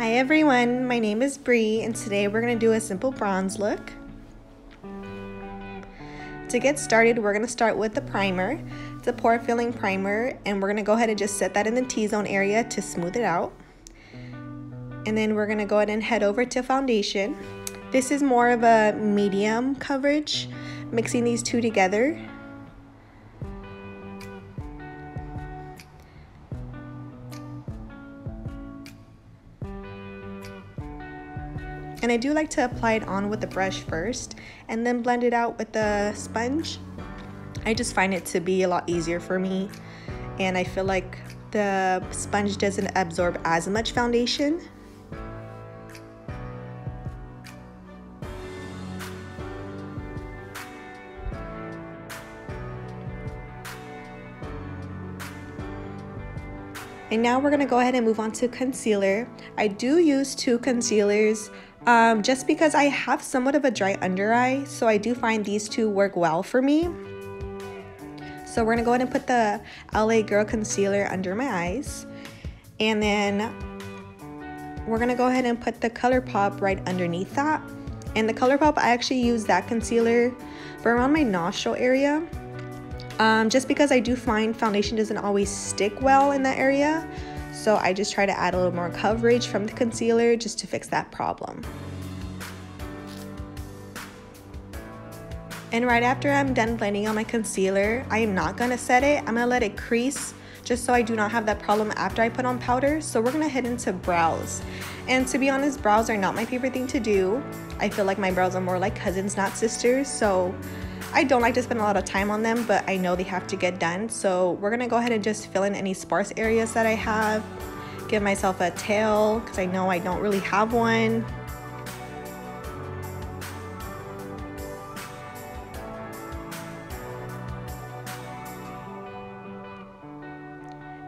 Hi everyone, my name is Bree and today we're going to do a simple bronze look. To get started, we're going to start with the primer. It's a pore filling primer and we're going to go ahead and just set that in the T-zone area to smooth it out. And then we're going to go ahead and head over to foundation. This is more of a medium coverage, mixing these two together. And I do like to apply it on with the brush first and then blend it out with the sponge. I just find it to be a lot easier for me, and I feel like the sponge doesn't absorb as much foundation. And now we're gonna go ahead and move on to concealer. I do use two concealers just because I have somewhat of a dry under eye, so I do find these two work well for me. So we're gonna go ahead and put the LA Girl concealer under my eyes, and then we're gonna go ahead and put the ColourPop right underneath that. And the ColourPop, I actually use that concealer for around my nostril area. Just because I do find foundation doesn't always stick well in that area, so I just try to add a little more coverage from the concealer just to fix that problem. And right after I'm done blending on my concealer, I am not gonna set it. I'm gonna let it crease just so I do not have that problem after I put on powder. So we're gonna head into brows. And to be honest, brows are not my favorite thing to do. I feel like my brows are more like cousins, not sisters, so I don't like to spend a lot of time on them, but I know they have to get done. So we're gonna go ahead and just fill in any sparse areas that I have. Give myself a tail, because I know I don't really have one.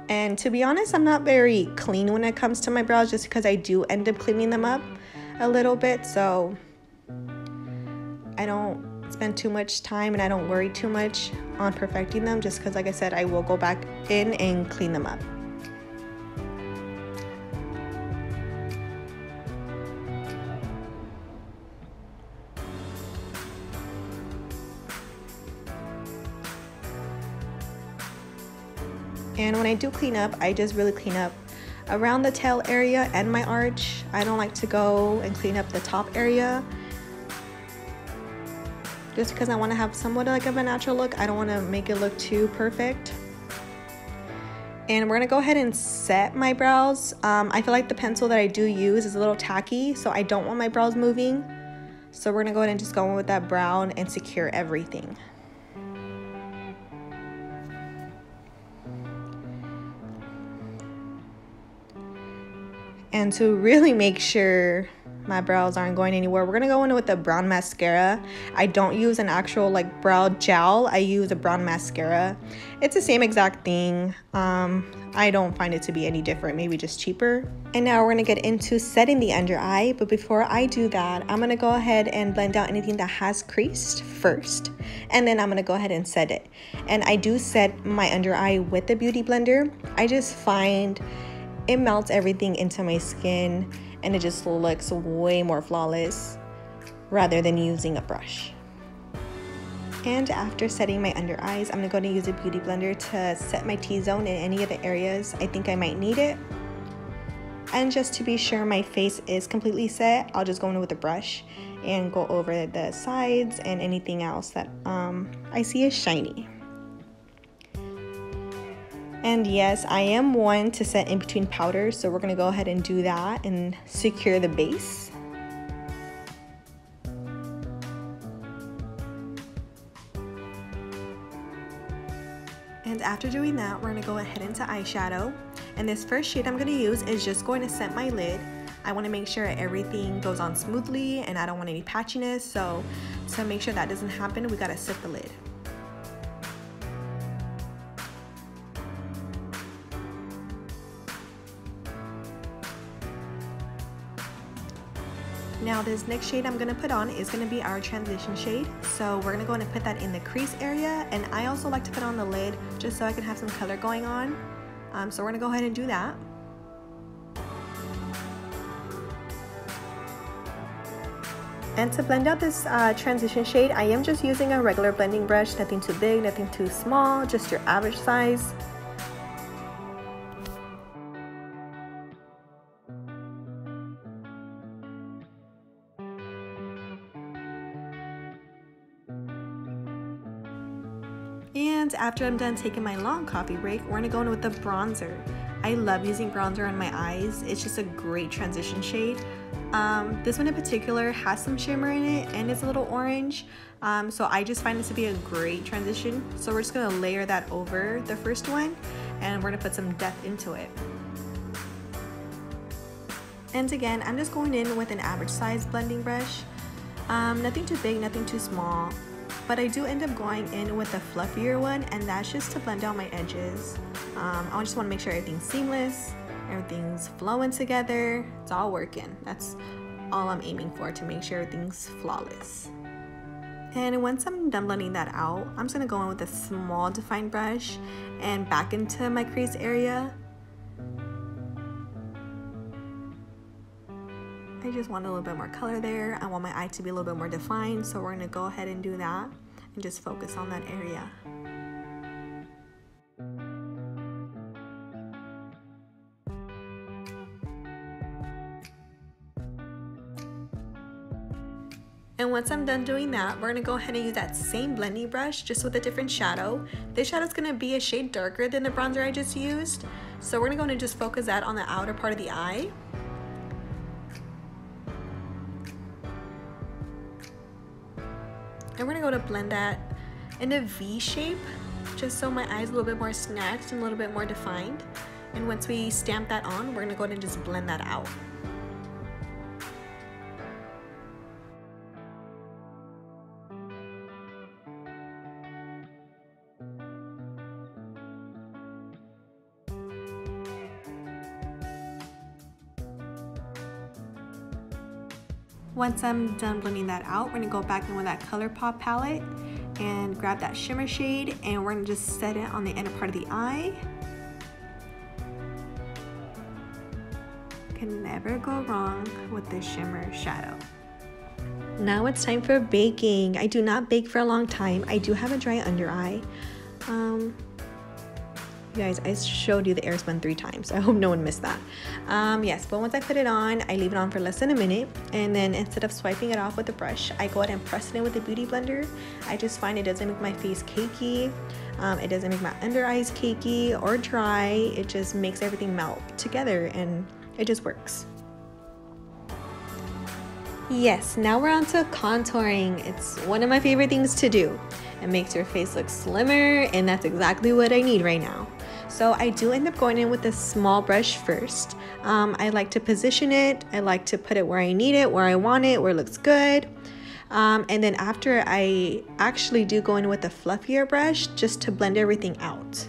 And to be honest, I'm not very clean when it comes to my brows, just because I do end up cleaning them up a little bit. So I don't spend too much time and I don't worry too much on perfecting them, just because, like I said, I will go back in and clean them up. And when I do clean up, I just really clean up around the tail area and my arch. I don't like to go and clean up the top area, just because I want to have somewhat like of a natural look. I don't want to make it look too perfect. And we're gonna go ahead and set my brows. I feel like the pencil that I do use is a little tacky, so I don't want my brows moving. So we're gonna go ahead and just go in with that brown and secure everything. And to really make sure my brows aren't going anywhere, we're gonna go in with the brown mascara. I don't use an actual like brow gel, I use a brown mascara. It's the same exact thing. I don't find it to be any different, maybe just cheaper. And now we're gonna get into setting the under eye, but before I do that, I'm gonna go ahead and blend out anything that has creased first, and then I'm gonna go ahead and set it. And I do set my under eye with the beauty blender. I just find it melts everything into my skin and it just looks way more flawless rather than using a brush. And after setting my under eyes, I'm going to use a beauty blender to set my T-zone in any of the areas I think I might need it. And just to be sure my face is completely set, I'll just go in with a brush and go over the sides and anything else that I see is shiny. And yes, I am one to set in between powders, so we're gonna go ahead and do that and secure the base. And after doing that, we're gonna go ahead into eyeshadow. And this first shade I'm gonna use is just going to set my lid. I wanna make sure everything goes on smoothly and I don't want any patchiness, so to make sure that doesn't happen, we gotta set the lid. Now this next shade I'm gonna put on is gonna be our transition shade. So we're gonna go and put that in the crease area, and I also like to put on the lid just so I can have some color going on. So we're gonna go ahead and do that. And to blend out this transition shade, I am just using a regular blending brush, nothing too big, nothing too small, just your average size. And after I'm done taking my long coffee break, we're gonna go in with the bronzer. I love using bronzer on my eyes. It's just a great transition shade. This one in particular has some shimmer in it and it's a little orange. So I just find this to be a great transition. So we're just gonna layer that over the first one and we're gonna put some depth into it. And again, I'm just going in with an average size blending brush. Nothing too big, nothing too small. But I do end up going in with a fluffier one, and that's just to blend out my edges. I just want to make sure everything's seamless, everything's flowing together, it's all working. That's all I'm aiming for, to make sure everything's flawless. And once I'm done blending that out, I'm just going to go in with a small defined brush and back into my crease area. I just want a little bit more color there. I want my eye to be a little bit more defined, so we're gonna go ahead and do that and just focus on that area. And once I'm done doing that, we're gonna go ahead and use that same blending brush, just with a different shadow. This shadow is gonna be a shade darker than the bronzer I just used. So we're gonna go and just focus that on the outer part of the eye. And we're gonna go to blend that in a V shape, just so my eye's a little bit more snatched and a little bit more defined. And once we stamp that on, we're gonna go ahead and just blend that out. Once I'm done blending that out, we're gonna go back in with that ColourPop palette and grab that shimmer shade, and we're gonna just set it on the inner part of the eye. Can never go wrong with this shimmer shadow. Now it's time for baking. I do not bake for a long time. I do have a dry under eye. You guys, I showed you the Airspun 3 times. I hope no one missed that. Yes, but once I put it on, I leave it on for less than a minute, and then instead of swiping it off with a brush, I go ahead and press it in with a beauty blender. I just find it doesn't make my face cakey. It doesn't make my under eyes cakey or dry. It just makes everything melt together, and it just works. Yes, now we're on to contouring. It's one of my favorite things to do. It makes your face look slimmer, and that's exactly what I need right now. So I do end up going in with a small brush first. I like to position it. I like to put it where I need it, where I want it, where it looks good. And then after, I actually do go in with a fluffier brush just to blend everything out.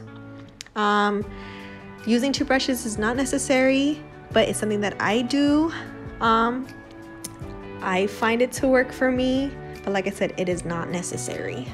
Using 2 brushes is not necessary, but it's something that I do. I find it to work for me, but like I said, it is not necessary.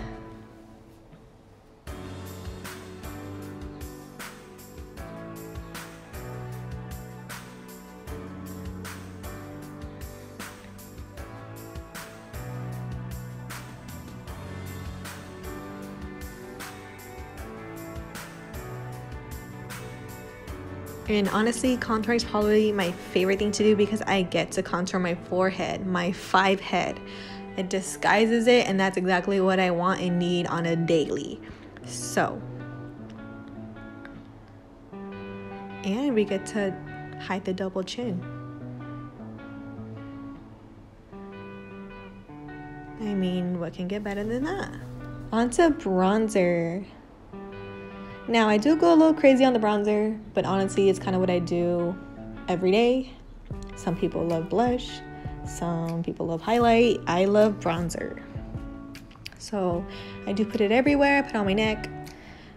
And honestly, contouring is probably my favorite thing to do because I get to contour my forehead, my 5 head. It disguises it, and that's exactly what I want and need on a daily. So, and we get to hide the double chin. I mean, what can get better than that? Onto bronzer. Now, I do go a little crazy on the bronzer, but honestly, it's kind of what I do every day. Some people love blush, some people love highlight. I love bronzer. So I do put it everywhere. I put it on my neck,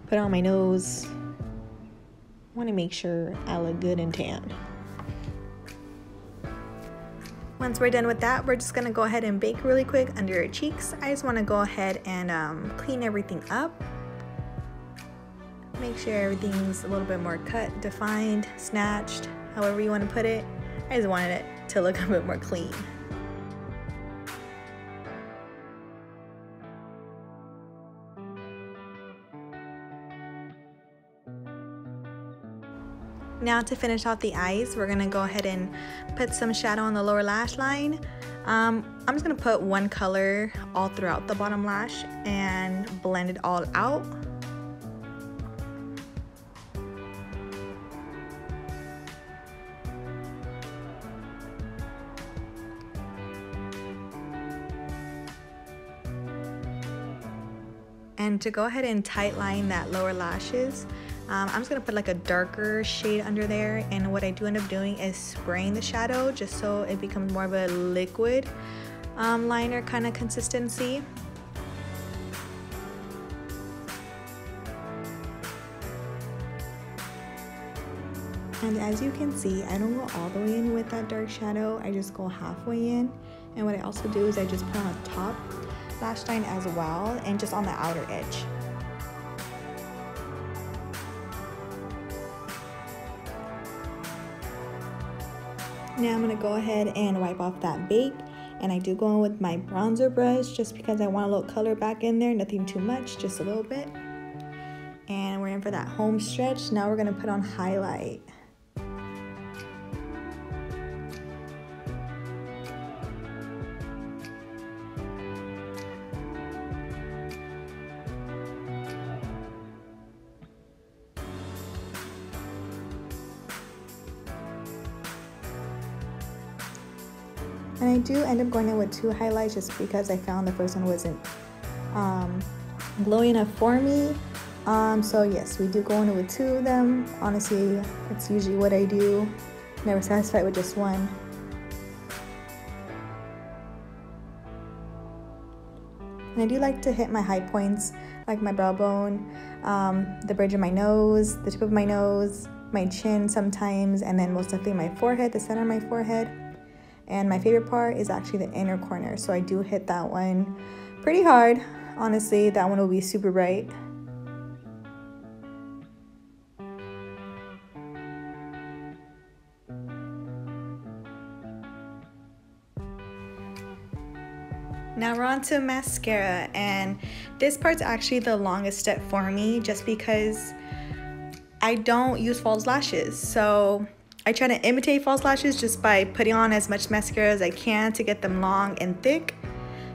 put it on my nose. I want to make sure I look good and tan. Once we're done with that, we're just going to go ahead and bake really quick under your cheeks. I just want to go ahead and clean everything up. Make sure everything's a little bit more cut, defined, snatched, however you want to put it. I just wanted it to look a bit more clean. Now to finish off the eyes, we're gonna go ahead and put some shadow on the lower lash line. I'm just gonna put one color all throughout the bottom lash and blend it all out. And to go ahead and tight line that lower lashes, I'm just gonna put like a darker shade under there, and what I do end up doing is spraying the shadow just so it becomes more of a liquid liner kind of consistency. And as you can see, I don't go all the way in with that dark shadow, I just go halfway in. And what I also do is I just put on a top lash line as well, and just on the outer edge. Now I'm going to go ahead and wipe off that bake, and I do go in with my bronzer brush just because I want a little color back in there, nothing too much, just a little bit. And we're in for that home stretch. Now we're going to put on highlight. And I do end up going in with 2 highlights just because I found the first one wasn't glowy enough for me. So yes, we do go in with 2 of them. Honestly, it's usually what I do. Never satisfied with just one. And I do like to hit my high points, like my brow bone, the bridge of my nose, the tip of my nose, my chin sometimes, and then most definitely my forehead, the center of my forehead. And my favorite part is actually the inner corner, so I do hit that one pretty hard. Honestly, that one will be super bright. Now we're on to mascara, and this part's actually the longest step for me just because I don't use false lashes. So I try to imitate false lashes just by putting on as much mascara as I can to get them long and thick.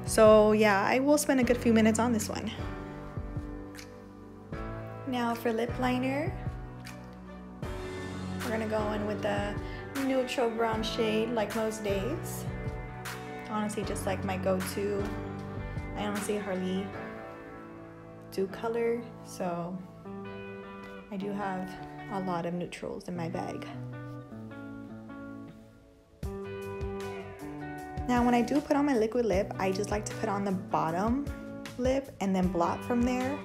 So yeah, I will spend a good few minutes on this one. Now for lip liner, we're gonna go in with the neutral brown shade like most days. Honestly, just like my go-to. I honestly hardly do color, so I do have a lot of neutrals in my bag. Now when I do put on my liquid lip, I just like to put on the bottom lip and then blot from there.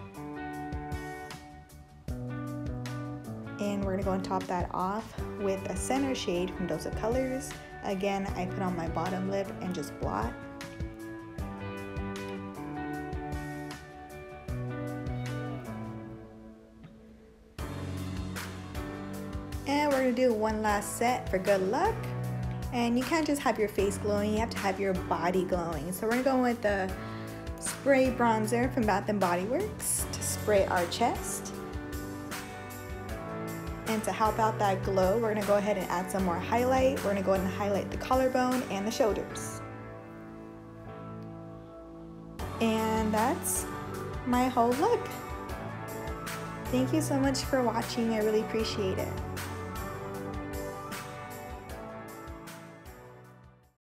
And we're gonna go and top that off with a center shade from Dose of Colors. Again, I put on my bottom lip and just blot. And we're gonna do one last set for good luck. And you can't just have your face glowing, you have to have your body glowing. So we're gonna go with the spray bronzer from Bath & Body Works to spray our chest. And to help out that glow, we're gonna go ahead and add some more highlight. We're gonna go ahead and highlight the collarbone and the shoulders. And that's my whole look. Thank you so much for watching, I really appreciate it.